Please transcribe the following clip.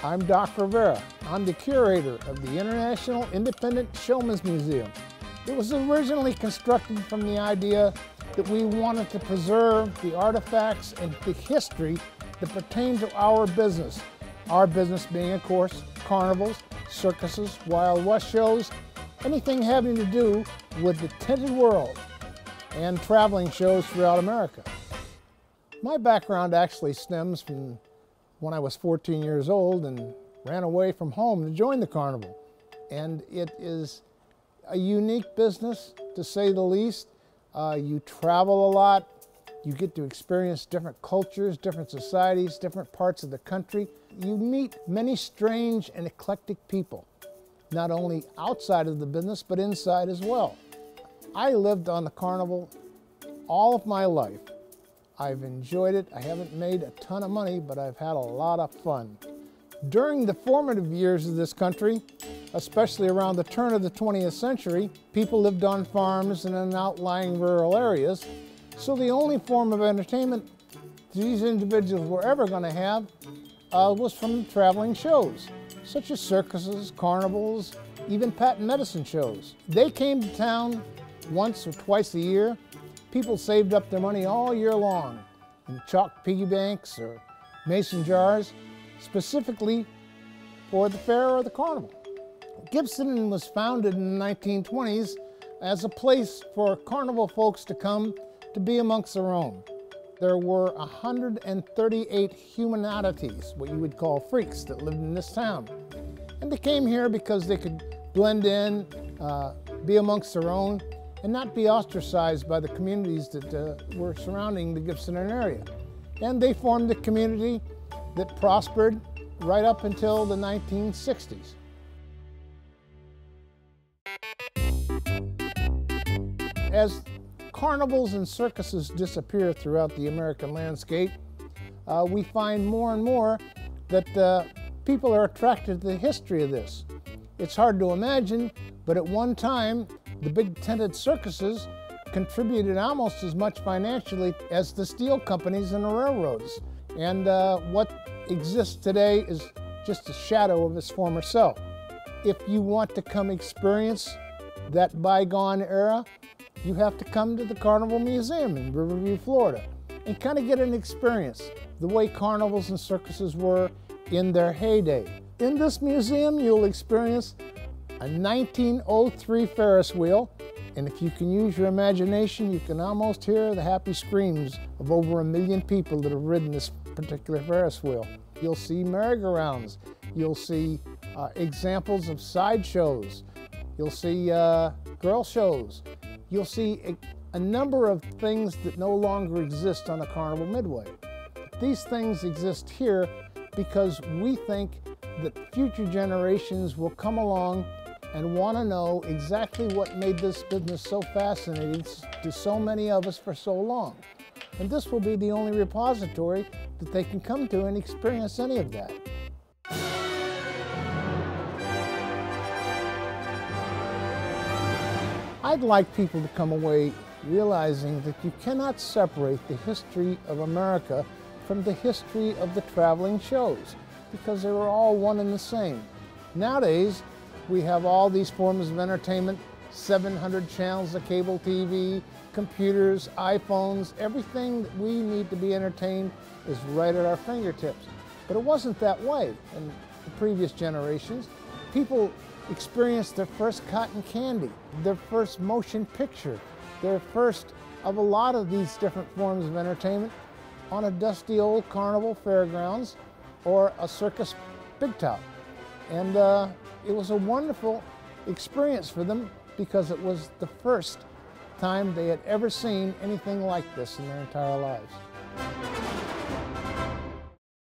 I'm Doc Rivera. I'm the curator of the International Independent Showmen's Museum. It was originally constructed from the idea that we wanted to preserve the artifacts and the history that pertain to our business. Our business being, of course, carnivals, circuses, Wild West shows, anything having to do with the tinted world and traveling shows throughout America. My background actually stems from when I was 14 years old and ran away from home to join the carnival. And it is a unique business, to say the least. You travel a lot. You get to experience different cultures, different societies, different parts of the country. You meet many strange and eclectic people, not only outside of the business, but inside as well. I lived on the carnival all of my life. I've enjoyed it. I haven't made a ton of money, but I've had a lot of fun. During the formative years of this country, especially around the turn of the 20th century, people lived on farms and in outlying rural areas, so the only form of entertainment these individuals were ever going to have was from traveling shows, such as circuses, carnivals, even patent medicine shows. They came to town once or twice a year. People saved up their money all year long in chalk piggy banks or mason jars, specifically for the fair or the carnival. Gibson was founded in the 1920s as a place for carnival folks to come to be amongst their own. There were 138 human oddities, what you would call freaks, that lived in this town. And they came here because they could blend in, be amongst their own, and not be ostracized by the communities that were surrounding the Gibsonon area. And they formed a community that prospered right up until the 1960s. As carnivals and circuses disappear throughout the American landscape, we find more and more that people are attracted to the history of this. It's hard to imagine, but at one time, the big tented circuses contributed almost as much financially as the steel companies and the railroads. And what exists today is just a shadow of its former self. If you want to come experience that bygone era, you have to come to the Carnival Museum in Riverview, Florida, and kind of get an experience the way carnivals and circuses were in their heyday. In this museum, you'll experience a 1903 Ferris wheel, and if you can use your imagination, you can almost hear the happy screams of over 1 million people that have ridden this particular Ferris wheel. You'll see merry-go-rounds. You'll see examples of sideshows. You'll see girl shows. You'll see a number of things that no longer exist on the Carnival Midway. These things exist here because we think that future generations will come along and want to know exactly what made this business so fascinating to so many of us for so long. And this will be the only repository that they can come to and experience any of that. I'd like people to come away realizing that you cannot separate the history of America from the history of the traveling shows, because they were all one and the same. Nowadays, we have all these forms of entertainment, 700 channels of cable TV, computers, iPhones, everything that we need to be entertained is right at our fingertips. But it wasn't that way in the previous generations. People experienced their first cotton candy, their first motion picture, their first of a lot of these different forms of entertainment on a dusty old carnival fairgrounds or a circus big top. And it was a wonderful experience for them because it was the first time they had ever seen anything like this in their entire lives.